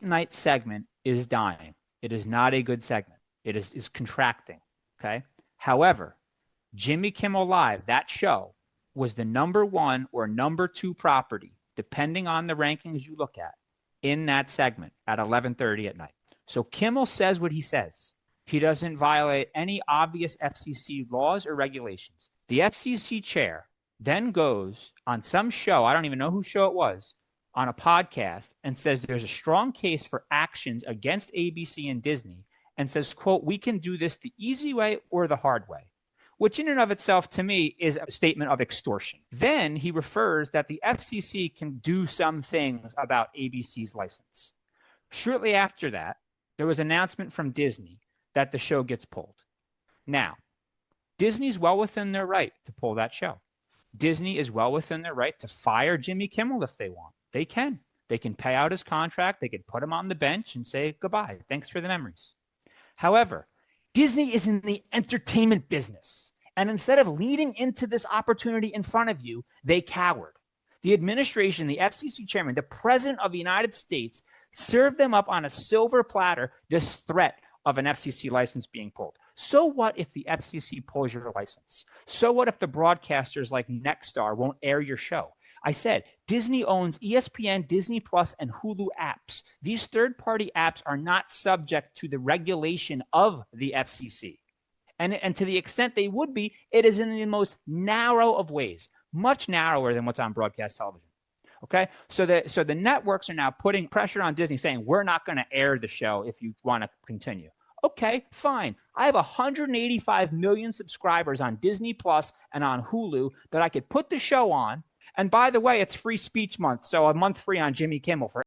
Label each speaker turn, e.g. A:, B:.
A: night segment is dying. It is not a good segment. It is contracting. Okay. However, Jimmy Kimmel Live, that show, was the number one or number two property, depending on the rankings you look at, in that segment at 11:30 at night. So Kimmel says what he says. He doesn't violate any obvious FCC laws or regulations. The FCC chair then goes on some show, I don't even know whose show it was, on a podcast and says there's a strong case for actions against ABC and Disney and says, quote, we can do this the easy way or the hard way, which in and of itself to me is a statement of extortion. Then he refers that the FCC can do some things about ABC's license. Shortly after that, there was an announcement from Disney that the show gets pulled. Now, Disney's well within their right to pull that show. Disney is well within their right to fire Jimmy Kimmel if they want. They can. They can pay out his contract. They could put him on the bench and say goodbye. Thanks for the memories. However, Disney is in the entertainment business. And instead of leading into this opportunity in front of you, they cowered. The administration, the FCC chairman, the president of the United States served them up on a silver platter this threat of an FCC license being pulled. So what if the FCC pulls your license? So what if the broadcasters like Nexstar won't air your show? I said, Disney owns ESPN, Disney Plus, and Hulu apps. These third-party apps are not subject to the regulation of the FCC. And to the extent they would be, it is in the most narrow of ways, much narrower than what's on broadcast television. Okay, so the networks are now putting pressure on Disney, saying we're not going to air the show if you want to continue. Okay, fine. I have 185 million subscribers on Disney Plus and on Hulu that I could put the show on. And by the way, it's free speech month, so a month free on Jimmy Kimmel for